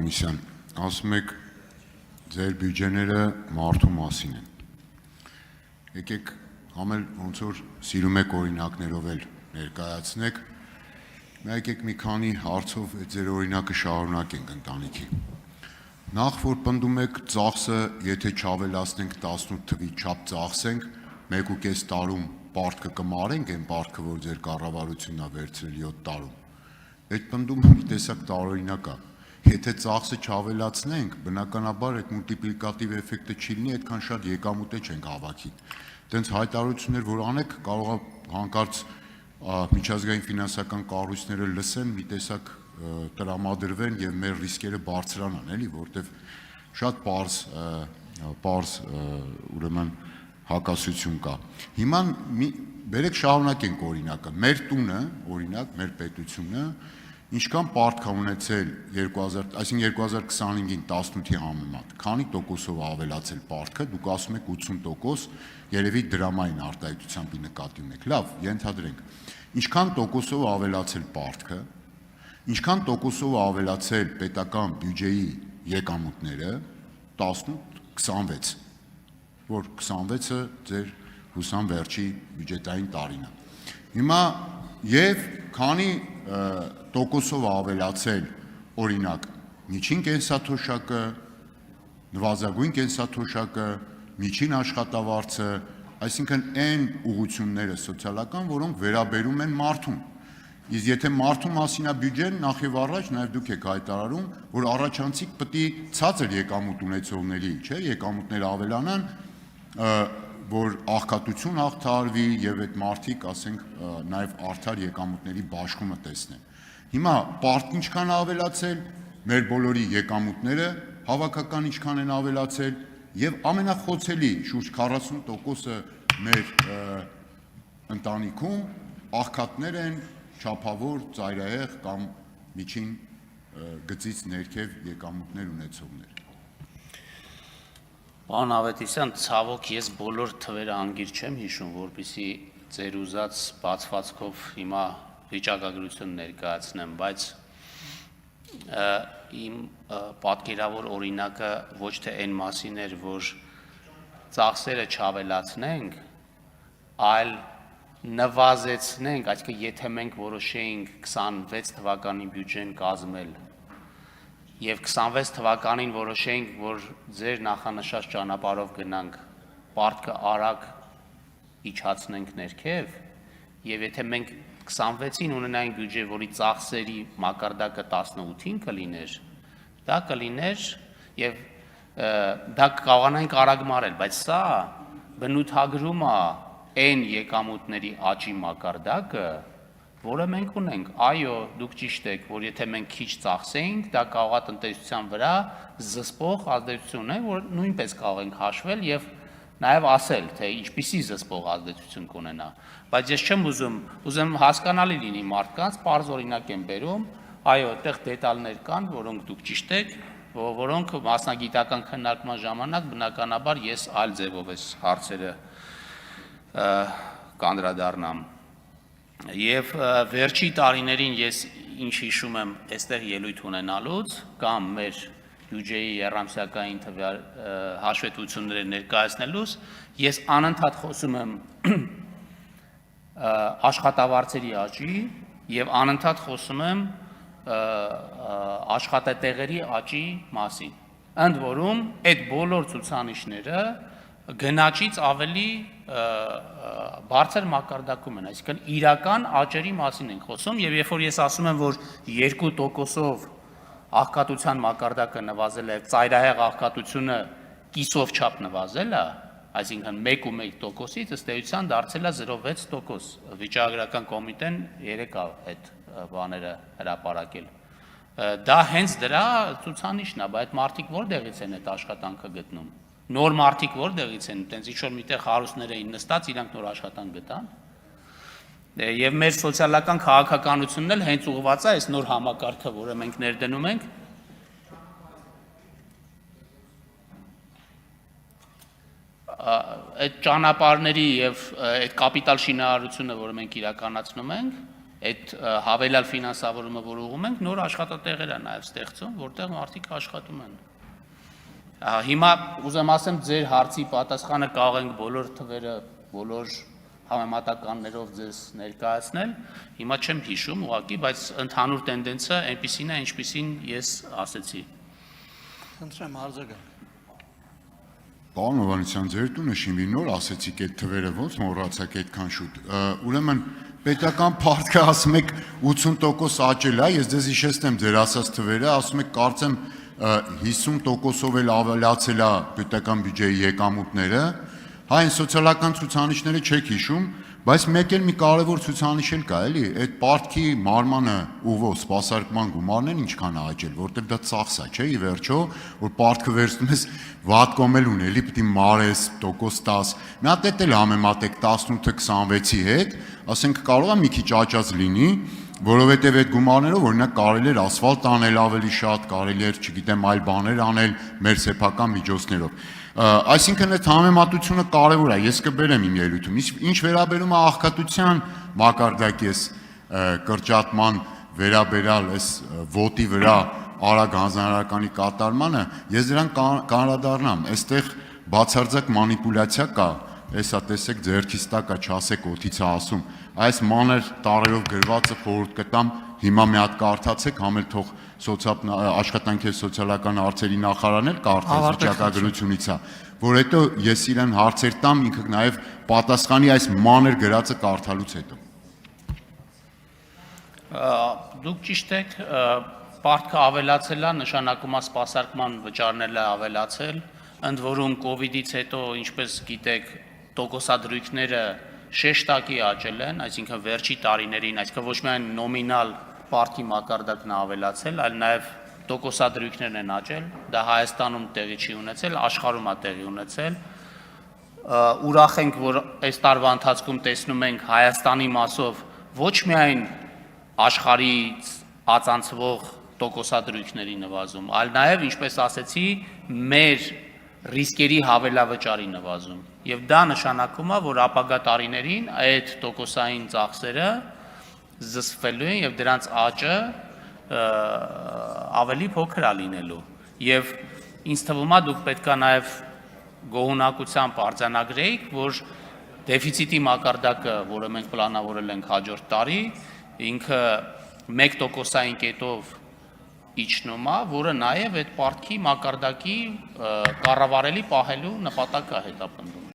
Հովհաննիսյան, ասում եք ձեր բյուջեները մարդու մասին են։ Եկեք համել ոնց որ սիրում եք օրինակներով էլ ներկայացնեք, եկեք մի քանի հարցով այդ ձեր օրինակը շարունակենք ընտանիքի։ Նախ որ պնդում եք ծախսը, եթե չավելացնենք 18 թվի չափ ծախսենք, 1.5 տարում պարտքը կմարենք այն պարտքը, որ ձեր կառավարությունն է վերցրել 7 տարում։ Այդ պնդումը մի տեսակ տարօրինակ է։ Եթե ծախսը չավելացնենք, բնականաբար այդ մուլտիպլիկատիվ էֆեկտը չի լինի, այդքան շատ եկամուտը չենք հավաքի։ Դենց հայտարարություններ, որ անեք, կարող է հանկարծ միջազգային ֆինանսական կառույցները լսեն, մի տեսակ տրամադրվեն եւ մեր ռիսկերը բարձրանան, էլի, որտեվ շատ պարզ ուրեմն հակասություն կա։ Հիմա բերեք շարունակենք օրինակը։ Մեր տունը, օրինակ, մեր պետությունը ինչքան պարտք է ունեցել 2025-ին 18-ի համեմատ, քանի տոկոսով ավելացել պարտքը, դուք ասում եք 80%, երևի դրամային արտահայտությամբ նկատի ունեք։ Լավ, ենթադրենք։ Ինչքան տոկոսով ավելացել պարտքը, ինչքան տոկոսով ավելացել պետական բյուջեի եկամուտները, 18-26, որ 26-ը ձեր հուսամ վերջի բյուջետային տարին է։ Հիմա եւ քանի տոկոսով ավելացել օրինակ միջին կենսաթոշակը, նվազագույն կենսաթոշակը, միջին աշխատավարձը, այսինքն այն ուղղությունները սոցիալական, որոնք վերաբերում են մարդուն։ Իսկ եթե մարդու մասին է բյուջեն, նախ եւ առաջ նաեւ դուք եք հայտարարում, որ առաջանցիկ պետք է ցածր եկամուտ ունեցողների, չէ, եկամուտները ավելանան, որ աղքատություն հաղթարվի եւ այդ մարդիկ, ասենք, նաեւ արդար եկամուտների բաշխումը տեսնեն։ Հիմա պարտք ինչքան ավելացել, մեր բոլորի եկամուտները հավաքական ինչքան են ավելացել եւ ամենախոցելի շուրջ 40%-ը մեր ընտանիքում աղքատներ են, չափավոր, ծայրահեղ կամ միջին գծից ներքև եկամուտներ ունեցողներ։ Պարոն Ավետիսյան, ցավոք ես բոլոր թվերը անգիր չեմ հիշում, որպեսզի ձեր ուզած բացվածքով հիմա վիճակագրություն ներկայացնեմ, բայց իմ պատկերավոր օրինակը ոչ թե այն մասին էր, որ ծախսերը չավելացնենք, այլ նվազեցնենք, այսինքն եթե մենք որոշեինք 26 թվականի բյուջեն կազմել եւ 26 թվականին որոշեինք, որ ձեր նախանշած ճանապարհով գնանք, պարտքը արագ իջացնենք ներքև, եւ եթե մենք 26-ին ունենայինք բյուջե, որի ծախսերի մակարդակը 18-ին կլիներ, դա կլիներ եւ դա կարողանանք արագ մարել, բայց սա բնութագրում է այն եկամուտների աճի մակարդակը, որը մենք ունենք։ Այո, դուք ճիշտ եք, որ եթե մենք քիչ ծախսեինք, դա կարող է տնտեսության վրա զսպող ազդեցություն ունենա, որ նույնպես կարող ենք հաշվել եւ նաեւ ասել, թե ինչպիսի զսպող ազդեցություն կունենա։ Բայց ես չեմ ուզում հասկանալի լինի մարդկանց, պարզ օրինակ եմ բերում, այո, այդտեղ դետալներ կան, որոնք դուք ճիշտ եք, որոնք մասնագիտական քննարկման ժամանակ բնականաբար ես այլ ձևով այս հարցերը կանդրադառնամ։ Եվ վերջի տարիներին ես ինչ հիշում եմ այստեղ ելույթ ունենալուց կամ մեր բյուջեի երամսյակային հաշվետվությունները ներկայացնելուց, ես անընդհատ խոսում եմ աշխատավարձերի աճի եւ անընդհատ խոսում եմ աշխատատեղերի աճի մասին։ Ընդ որում այդ բոլոր ցուցանիշները գնաճից ավելի բարձր մակարդակում են, այսինքն իրական աճերի մասին ենք խոսում եւ երբ որ ես ասում եմ, որ 2%-ով աղքատության մակարդակը նվազել է, ծայրահեղ աղքատությունը կիսով չափ նվազել է, այսինքն 1.1%-ից ըստ էության դարձել է 0.6%։ Վիճակագրական կոմիտեն երեք այդ բաները հրապարակել։ Դա հենց դրա ցուցանիշն է, բայց մարդիկ որտեղից են այդ աշխատանքը գտնում։ Նոր մարդիկ որտեղից են, տենց ինչ-որ միտեղ հարուստներ էին նստած, իրանք նոր աշխատանք գտան։ Եվ մեր սոցիալական քաղաքականությունն էլ հենց ուղղված է այս նոր համակարգը, որը մենք ներդնում ենք։ Այդ ճանապարհների եւ այդ կապիտալ շինարարությունը, որը մենք իրականացնում ենք, այդ հավելյալ ֆինանսավորումը, որ ուղում ենք, նոր աշխատատեղեր է նաև ստեղծում, որտեղ մարդիկ աշխատում են։ Հիմա ուզեմ ասեմ, ձեր հարցի պատասխանը կարող ենք բոլոր թվերը, բոլոր համեմատականներով ձեզ ներկայացնել, հիմա չեմ հիշում ուղղակի, բայց ընդհանուր տենդենսը այնպիսին է, ինչպիսին ես ասեցի։ Խնդրեմ արձագանք։ Պարոն Հովհաննիսյան, ձեր տունը շինվի, նոր ասեցիք այդ թվերը, ոնց մոռացաք այդքան շուտ։ Ուրեմն պետական փառքը ասում եք 80% աճել է, ես ձեզ հիշեցնեմ ձեր ասած թվերը, ասում եք կարծեմ 50%-ով էլ ավելացել է պետական բյուջեի եկամուտները, այն սոցիալական ցուցանիշները չեք հիշում, բայց մեկ էլ մի կարևոր ցուցանիշ էլ կա, էլի, այդ պարտքի մարմանը ուղով սպասարկման գումարներն ինչքան է աճել, որտեղ դա ծախս է, չէ՞, ի վերջո, որ պարտքը վերցնում ես վատ կոմել ունելի, պիտի մարես տոկոս 10, մի հատ էլ համեմատեք 18-26-ի հետ, ասենք կարող է մի քիչ աճած լինի, որովհետև այդ գումարներով օրինակ կարելի էր ասֆալտ անել ավելի շատ, կարելի էր, չգիտեմ, այլ բաներ անել մեր սեփական միջոցներով։ Այսինքն այդ համեմատությունը կարևոր է, ես կբերեմ իմ ելույթում։ Ինչ վերաբերում է աղքատության մակարդակի այս կրճատման վերաբերյալ այս ոտի վրա արագ հանձնարարականի կատարմանը, ես դրան կանդրադառնամ, այստեղ բացարձակ մանիպուլյացիա կա, այսա տեսեք ձեռքից տակ է, չասեք օդից է ասում, այս մանր տառերով գրվածը խորհուրդ կտամ, հիմա մի հատ կարդացեք, համ էլ թող աշխատանքի սոցիալական հարցերի նախարարն էլ կարդաց վիճակագրությունից է, որ հետո ես իրեն հարցեր տամ, ինքը նաև պատասխանի այս մանր գրածը կարդալուց հետո։ Դուք ճիշտ եք, պարտքը ավելացել է, նշանակում է սպասարկման վճարներն ավելացել, ընդ որում կովիդից հետո, ինչպես գիտեք, տոկոսադրույքները շեշտակի աճել են, այսինքն վերջի տարիներին, այսինքն ոչ միայն նոմինալ պարտքի մակարդակն ավելացել, այլ նաև տոկոսադրույքներն են աճել, դա Հայաստանում տեղի չի ունեցել, աշխարհում է տեղի ունեցել։ Ուրախ ենք, որ այս տարվա ընթացքում տեսնում ենք Հայաստանի մասով ոչ միայն աշխարհից ածանցվող տոկոսադրույքների նվազում, այլ նաև, ինչպես ասեցի, մեր ռիսկերի հավելավճարի նվազում։ Եվ դա նշանակում է, որ ապագա տարիներին այդ տոկոսային ծախսերը զսպելու են եւ դրանց աճը ավելի փոքր է լինելու։ Եվ ինձ թվում է դուք պետքա նաեւ գոհունակությամբ արձանագրեիք, որ դեֆիցիտի մակարդակը, որը մենք պլանավորել ենք հաջորդ տարի, ինքը 1%-ային կետով իջնում է, որը նաև այդ պարտքի մակարդակի կառավարելի պահելու նպատակ է հետապնդում։